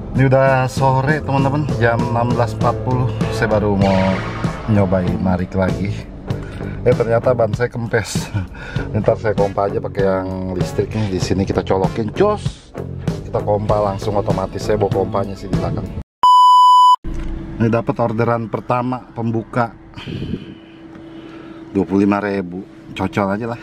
Ini udah sore teman-teman, jam 16.40. Saya baru mau nyobain narik lagi. Ternyata ban saya kempes. Ntar saya kompa aja pakai yang listrik nih. Di sini kita colokin, jos. Kita kompa langsung otomatis. Saya bawa kompanya sih di belakang. Ini dapat orderan pertama pembuka 25.000. Cocol aja lah.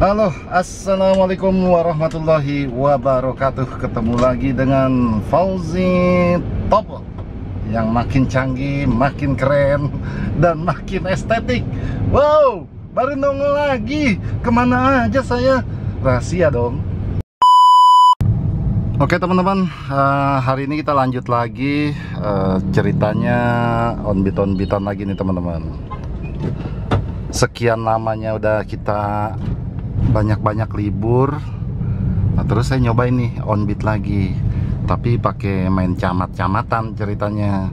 Halo, assalamualaikum warahmatullahi wabarakatuh. Ketemu lagi dengan Fauzi Topo yang makin canggih, makin keren, dan makin estetik. Wow, baru nongol lagi. Kemana aja saya? Rahasia dong. Oke teman-teman, hari ini kita lanjut lagi ceritanya onbit-onbitan lagi nih teman-teman. Sekian lamanya udah kita banyak-banyak libur. Nah terus saya nyobain nih onbit lagi, tapi pakai main camat-camatan ceritanya,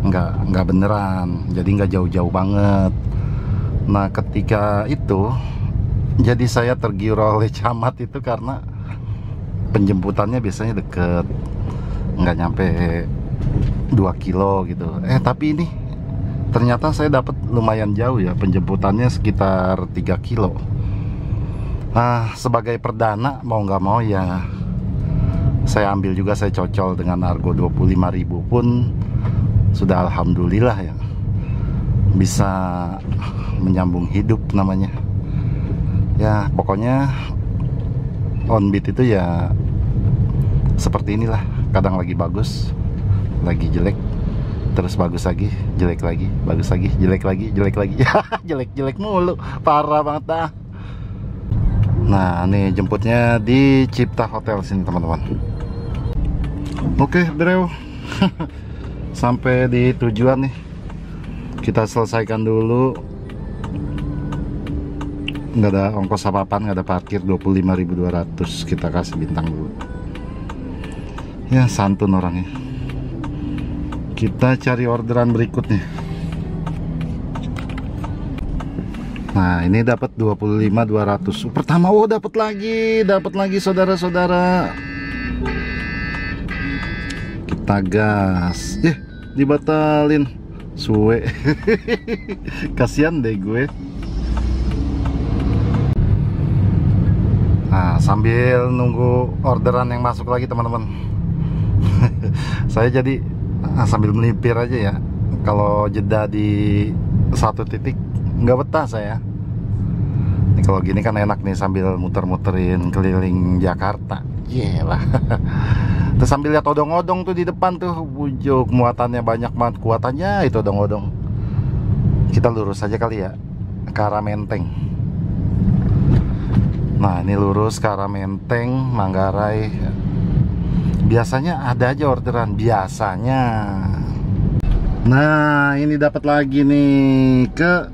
nggak beneran, jadi nggak jauh-jauh banget. Nah ketika itu jadi saya tergiur oleh camat itu karena penjemputannya biasanya deket, nggak nyampe 2 kilo gitu. Tapi ini ternyata saya dapat lumayan jauh ya, penjemputannya sekitar 3 kilo. Nah, sebagai perdana mau nggak mau ya saya ambil juga, saya cocol dengan argo 25.000 pun sudah alhamdulillah ya, bisa menyambung hidup namanya. Ya pokoknya onbit itu ya seperti inilah, kadang lagi bagus, lagi jelek, terus bagus lagi, jelek lagi, bagus lagi, jelek lagi, jelek lagi. Jelek-jelek mulu, parah banget dah. Nah nih jemputnya di Cipta Hotel sini teman-teman. Oke bro, sampai di tujuan nih. Kita selesaikan dulu. Nggak ada ongkos apa-apaan, nggak ada parkir, 25.200. Kita kasih bintang dulu. Ya santun orangnya. Kita cari orderan berikutnya. Nah ini dapat 25.200. Pertama, oh dapat lagi saudara-saudara. Kita gas. Dibatalin. Suwe. Kasian deh gue. Nah sambil nunggu orderan yang masuk lagi teman-teman. Saya jadi sambil melipir aja ya. Kalau jeda di satu titik nggak betah saya. Ini kalau gini kan enak nih, sambil muter-muterin keliling Jakarta. Yelah. Terus sambil lihat odong-odong tuh di depan tuh, bujuk, muatannya banyak banget, kuatannya itu odong-odong. Kita lurus aja kali ya ke arah Menteng. Nah ini lurus ke arah Menteng, Manggarai. Biasanya ada aja orderan, biasanya. Nah ini dapat lagi nih ke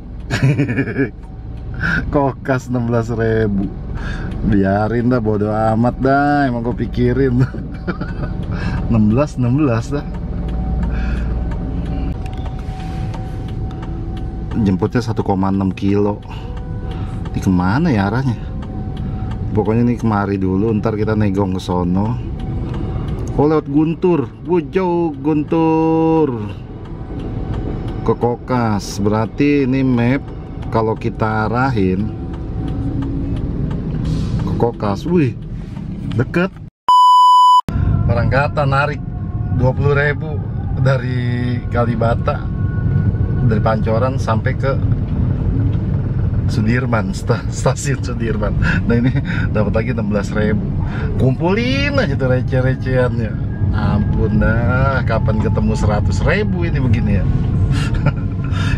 Kokas 16.000. Biarin dah, bodo amat dah, emang gue pikirin. 16 dah. Jemputnya 1,6 kilo. Ini kemana ya arahnya? Pokoknya ini kemari dulu, ntar kita negong ke sono. Oh lewat Guntur, jauh Guntur ke Kokas. Berarti ini map kalau kita arahin ke Kokas, wih deket. Orang kata narik 20.000 dari Kalibata, dari Pancoran sampai ke Sudirman, stasiun Sudirman. Nah ini dapat lagi 16.000. Kumpulin aja tuh receh-recehannya. Ampun dah, kapan ketemu 100.000 ini begini ya.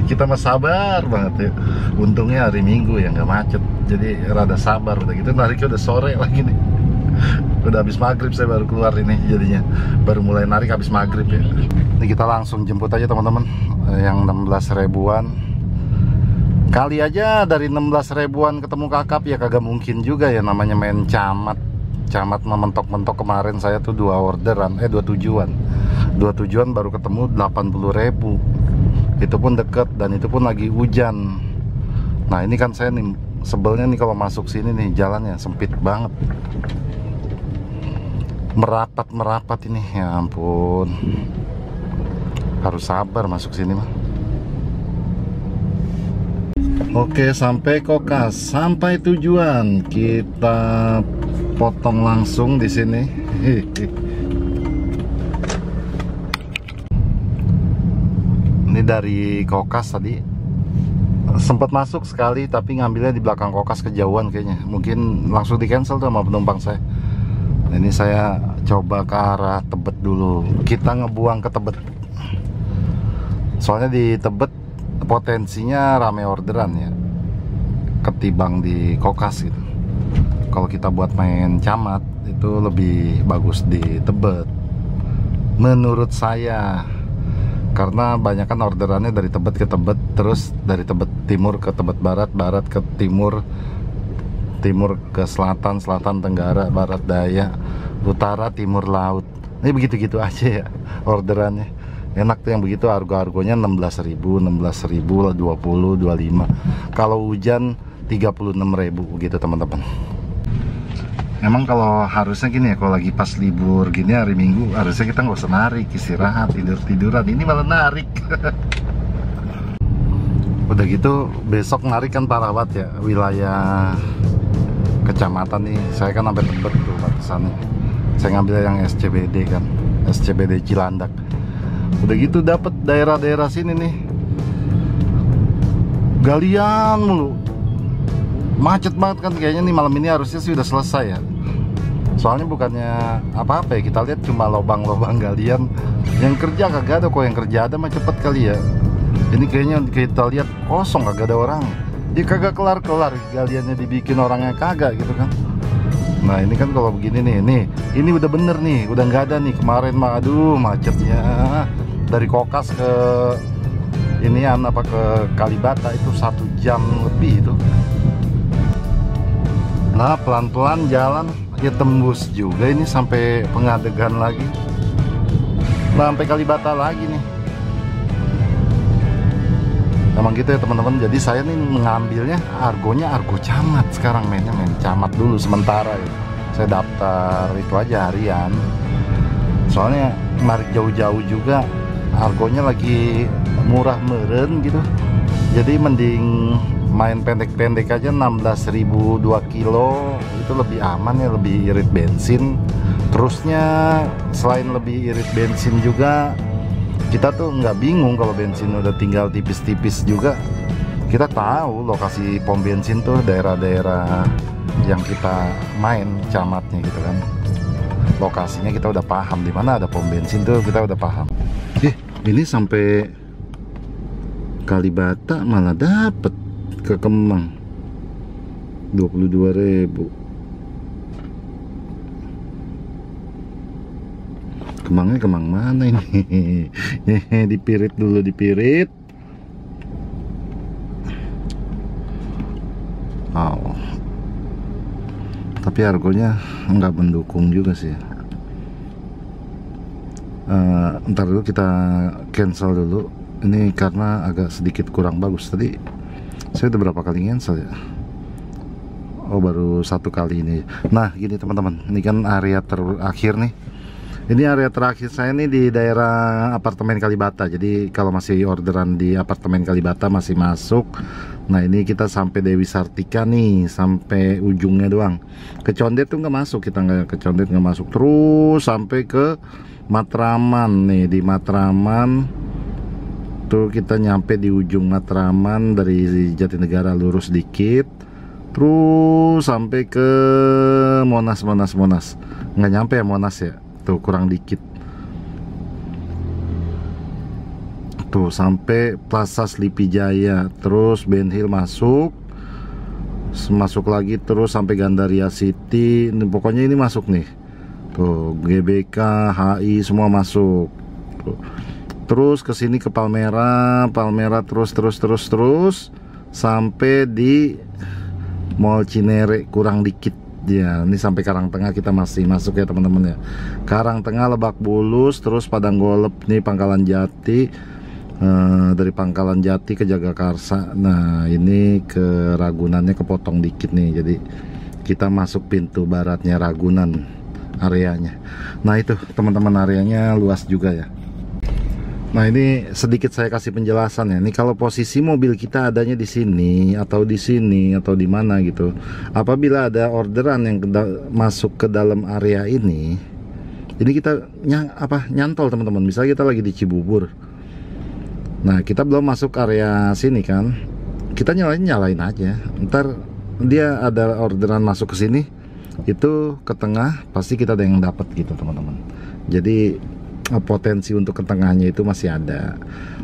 Kita mah sabar banget ya. Untungnya hari Minggu ya, nggak macet, jadi rada sabar. Udah gitu nariknya udah sore lagi nih. Udah habis maghrib saya baru keluar ini, jadinya baru mulai narik habis maghrib ya. Ini kita langsung jemput aja teman-teman, yang 16.000-an. Kali aja dari 16.000-an ketemu kakap ya, kagak mungkin juga ya, namanya main camat. Camat mentok-mentok. Kemarin saya tuh 2 orderan, 2 tujuan. 2 tujuan baru ketemu 80.000. Itu pun deket, dan itu pun lagi hujan. Nah ini kan saya nih sebelnya nih kalau masuk sini nih, jalannya sempit banget. merapat ini, ya ampun. Harus sabar masuk sini mah. Oke, sampai Kokas, sampai tujuan. Kita potong langsung di sini. Ini dari Kokas tadi. Sempat masuk sekali tapi ngambilnya di belakang Kokas, kejauhan kayaknya. Mungkin langsung di cancel tuh sama penumpang saya. Ini saya coba ke arah Tebet dulu. Kita ngebuang ke Tebet. Soalnya di Tebet potensinya rame orderan ya, ketimbang di Kokas gitu. Kalau kita buat main camat itu lebih bagus di Tebet menurut saya, karena banyak kan orderannya dari Tebet ke Tebet, terus dari Tebet Timur ke Tebet Barat, Barat ke Timur, Timur ke Selatan, Selatan Tenggara, Barat Daya, Utara, Timur Laut. Ini begitu-gitu aja ya orderannya. Enak tuh yang begitu, argo-argonya 16.000, 20, 25. Kalau hujan 36.000 gitu teman-teman. Emang kalau harusnya gini ya, kalau lagi pas libur gini hari Minggu, harusnya kita nggak usah narik, istirahat, tidur-tiduran. Ini malah narik. Udah gitu besok narik kan parah banget ya, wilayah kecamatan nih. Saya kan sampai Tebet tuh batasannya. Saya ngambil yang SCBD kan, SCBD Cilandak. Udah gitu dapat daerah-daerah sini nih, galian mulu, macet banget kan. Kayaknya nih malam ini harusnya sih udah selesai ya. Soalnya bukannya apa-apa ya, kita lihat cuma lubang-lubang galian. Yang kerja kagak ada, kok yang kerja ada mah cepet kali ya. Ini kayaknya kita lihat kosong, kagak ada orang. Dia kagak kelar-kelar, galiannya dibikin orangnya kagak gitu kan. Nah ini kan kalau begini nih, ini udah bener nih, udah nggak ada nih. Kemarin mah aduh macetnya dari Kokas ke inian apa ke Kalibata itu 1 jam lebih itu. Nah pelan-pelan jalan ya, tembus juga ini sampai Pengadegan lagi. Nah sampai Kalibata lagi nih. Emang gitu ya teman-teman. Jadi saya nih mengambilnya argonya argo camat sekarang, mainnya main camat dulu sementara ya. Saya daftar itu aja harian. Soalnya narik jauh-jauh juga argonya lagi murah meren gitu. Jadi mending main pendek-pendek aja, 16.000 2 kilo itu lebih aman ya, lebih irit bensin. Terusnya selain lebih irit bensin juga, kita tuh nggak bingung kalau bensin udah tinggal tipis-tipis juga. Kita tahu lokasi pom bensin tuh daerah-daerah yang kita main camatnya gitu kan. Lokasinya kita udah paham, di mana ada pom bensin tuh kita udah paham. Ini sampai Kalibata malah dapet ke Kemang 22.000. Kemangnya kemang mana ini? Dipirit dulu, dipirit. Oh. Tapi argonya nggak mendukung juga sih. Ntar dulu kita cancel dulu. Ini karena agak sedikit kurang bagus. Tadi saya udah berapa kali cancel ya? Oh baru 1 kali ini. Nah gini teman-teman, ini kan area terakhir nih. Ini area terakhir saya nih di daerah apartemen Kalibata. Jadi kalau masih orderan di apartemen Kalibata masih masuk. Nah ini kita sampai Dewi Sartika nih, sampai ujungnya doang. Ke Condet tuh nggak masuk, kita nggak ke Condet, nggak masuk. Terus sampai ke Matraman nih, di Matraman tuh kita nyampe di ujung Matraman. Dari Jatinegara lurus dikit, terus sampai ke Monas. Nggak nyampe ya Monas ya, tuh kurang dikit. Tuh sampai Plaza Sleepy Jaya, terus Ben Hill masuk lagi, terus sampai Gandaria City. Pokoknya ini masuk nih. Tuh GBK, HI semua masuk. Tuh. Terus ke sini ke Palmera terus sampai di Mall Cinere kurang dikit. Ya, ini sampai Karangtengah kita masih masuk ya teman-teman ya. Karangtengah, Lebak Bulus, terus Padang Golep nih, Pangkalan Jati. Dari Pangkalan Jati ke Jagakarsa. Nah, ini ke Ragunannya kepotong dikit nih. Jadi kita masuk pintu baratnya Ragunan. areanya. Nah itu teman-teman, areanya luas juga ya. Nah ini sedikit saya kasih penjelasan ya. Ini kalau posisi mobil kita adanya di sini atau di sini atau di mana gitu. Apabila ada orderan yang masuk ke dalam area ini kita nyantol teman-teman. Misalnya kita lagi di Cibubur. Nah kita belum masuk area sini kan. Kita nyalain aja. Ntar dia ada orderan masuk ke sini, itu ke tengah pasti kita ada yang dapat gitu teman-teman. Jadi potensi untuk ke tengahnya itu masih ada.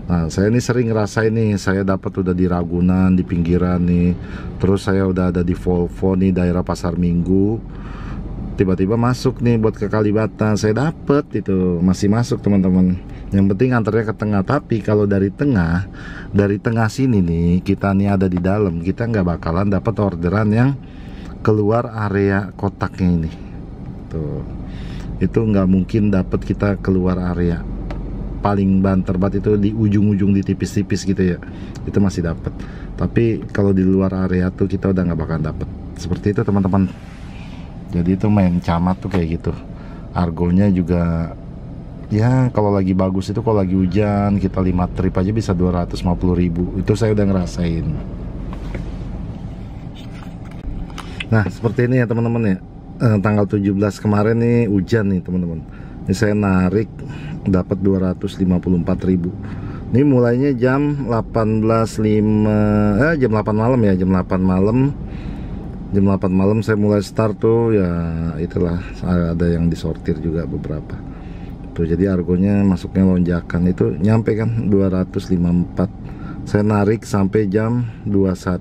Nah saya ini sering ngerasain nih, saya dapat udah di Ragunan, di pinggiran nih, terus saya udah ada di Volvo nih, daerah Pasar Minggu, tiba-tiba masuk nih buat ke Kalibata, saya dapet itu, masih masuk teman-teman. Yang penting antarnya ke tengah. Tapi kalau dari tengah sini nih, kita nih ada di dalam, kita nggak bakalan dapat orderan yang keluar area kotaknya ini tuh. Itu nggak mungkin dapat kita keluar area. Paling banter banget itu di ujung-ujung, di tipis-tipis gitu ya, itu masih dapat. Tapi kalau di luar area tuh kita udah nggak bakalan dapat. Seperti itu teman-teman. Jadi itu main camat tuh kayak gitu. Argonya juga ya kalau lagi bagus itu, kalau lagi hujan kita 5 trip aja bisa 250.000. Itu saya udah ngerasain. Nah seperti ini ya teman-teman ya. Tanggal 17 kemarin nih hujan nih teman-teman. Ini saya narik dapat 254.000. Ini mulainya jam 18.05 jam 8 malam ya, jam 8 malam. Jam 8 malam saya mulai start tuh ya, itulah ada yang disortir juga beberapa. Tuh jadi argonya masuknya lonjakan itu nyampe kan 254. Saya narik sampai jam 22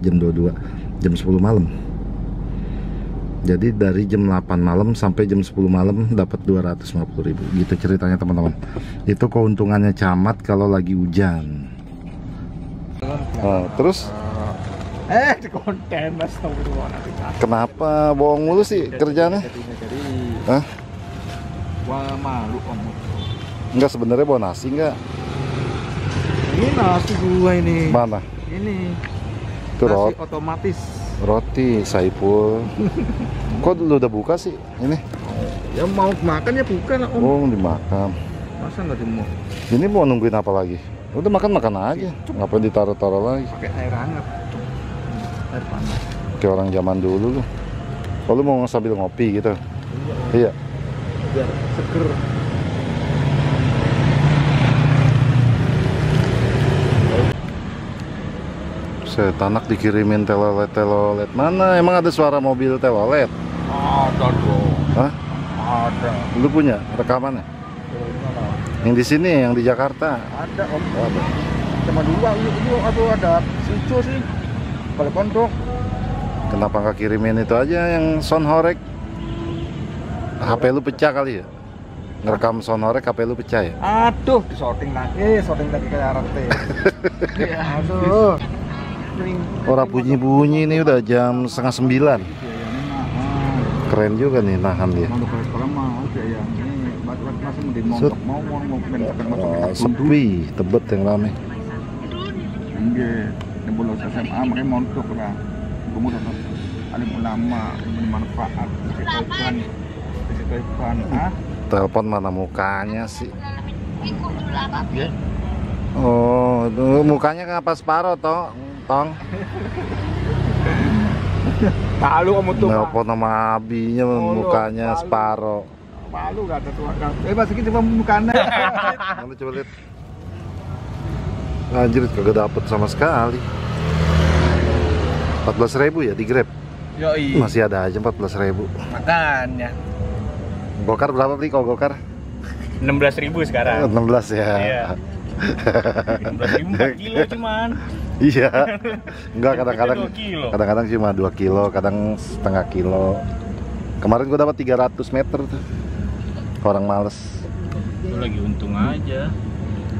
jam 22, jam 10 malam. Jadi dari jam 8 malam sampai jam 10 malam dapat 250.000. Gitu ceritanya teman-teman. Itu keuntungannya camat kalau lagi hujan. Terus di konten mas, kenapa bohong mulu sih kerjanya? Hah? Wah malu kamu. Enggak, sebenarnya bawa nasi enggak? Ini nasi gua ini. Mana? Ini. Itu Nasi otomatis. Roti Saipul. Kok dulu udah buka sih ini? Ya mau makan ya bukan om. Oh dimakan. Masa nggak dimau? Ini mau nungguin apa lagi? Udah makan aja. Ngapain ditaruh-taruh lagi? Pakai air hangat. Air panas. Kayak orang zaman dulu lu. Oh lu mau sambil ngopi gitu? Iya. Biar seger. Saya tanak dikirimin telolet. Mana? Emang ada suara mobil telolet? Ada dong. Hah? Ada. Lu punya rekamannya? Yang di sini, yang di Jakarta? Ada om. Oh, ada. Cuma dua itu ada Suco sih. Kalau pondok. Kenapa nggak kirimin itu aja yang sound horek? HP lu pecah kali ya? Ngerekam sound horek HP lu pecah ya? Aduh, sorting lagi ke RT. Aduh. Orang bunyi-bunyi ini udah jam 8:30. Keren juga nih nahan dia. Set. Sepi, tebet yang rame. Ini bolos SMA makanya montok lah. Kemudian alim ulama bermanfaat. Telepon, telepon mana mukanya sih? Oh, mukanya kenapa separuh tong? Malu kamu tuh. Telepon sama abinya mukanya separuh. Malu gak ada tuh. Masih cuma mukanya. Mana coba lihat. Anjir, kagak dapet sama sekali. 14.000 ya di Grab? Yoi. Masih ada aja 14.000. Makanya. Gokar berapa beli kalau Gokar? 16.000 sekarang. 16 ya. Iya. 16.000 4 kilo cuman. Iya. Enggak, kadang-kadang cuma 2 kilo, kadang setengah kilo. Kemarin gua dapat 300 meter tuh. Orang males. Itu lagi untung aja.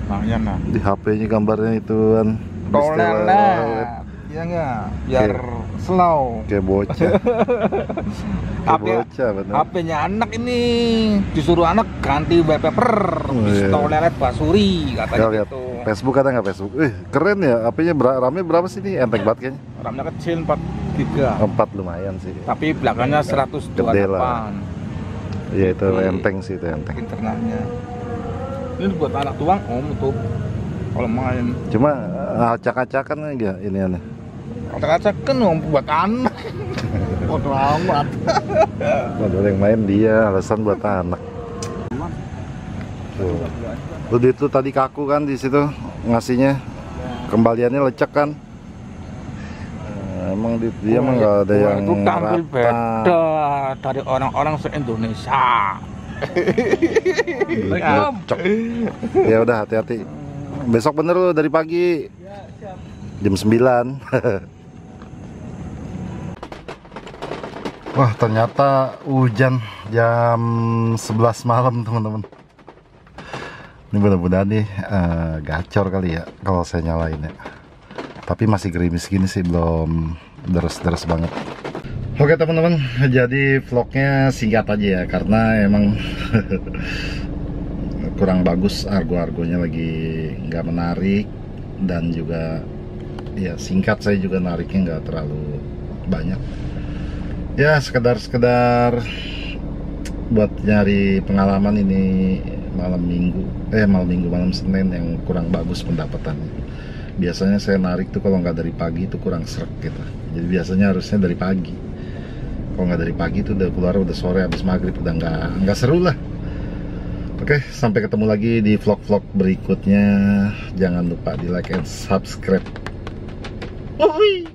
Makanya nah. Di HP-nya gambarnya ituan. Tolelet. ya enggak, biar slow. Kayak bocah. Kayak bocah bener. HP-nya anak ini disuruh anak ganti wallpaper, pistol lelet basuri katanya Lihat gitu. Facebook ada nggak Facebook? Keren ya. HP-nya RAM-nya berapa sih nih? Enteng banget kayaknya. RAM-nya kecil 4 GB. 4 lumayan sih. Tapi belakangnya 128. Iya itu enteng sih, itu enteng. Internalnya. Ini buat anak tuang om tuh kalau main. Cuma acak-acakan aja ini aneh. Acak-acak kan om buat anak. Bodoh amat. Padahal yang main dia, alasan buat anak. Tuh itu tadi kaku kan di situ ngasihnya, kembaliannya lecek kan. Emang dia mah nggak ada yang itu tampil rata. beda dari orang-orang se-Indonesia. Cocok. Ya udah hati-hati. Besok bener lo dari pagi. Jam 9. Wah, ternyata hujan jam 11 malam, teman-teman. Ini benar-benar nih gacor kali ya kalau saya nyalain ya. Tapi masih gerimis gini sih, belum deres-deres banget. Oke teman-teman, jadi vlognya singkat aja ya, karena emang kurang bagus, argo-argonya lagi nggak menarik, dan juga ya singkat, saya juga nariknya nggak terlalu banyak. Ya sekedar buat nyari pengalaman ini malam Senin yang kurang bagus pendapatannya. Biasanya saya narik tuh kalau nggak dari pagi itu kurang srek gitu. Jadi biasanya harusnya dari pagi. Kalau nggak dari pagi itu udah keluar udah sore habis maghrib, udah nggak seru lah. Oke, sampai ketemu lagi di vlog-vlog berikutnya. Jangan lupa di like and subscribe. Uhuy.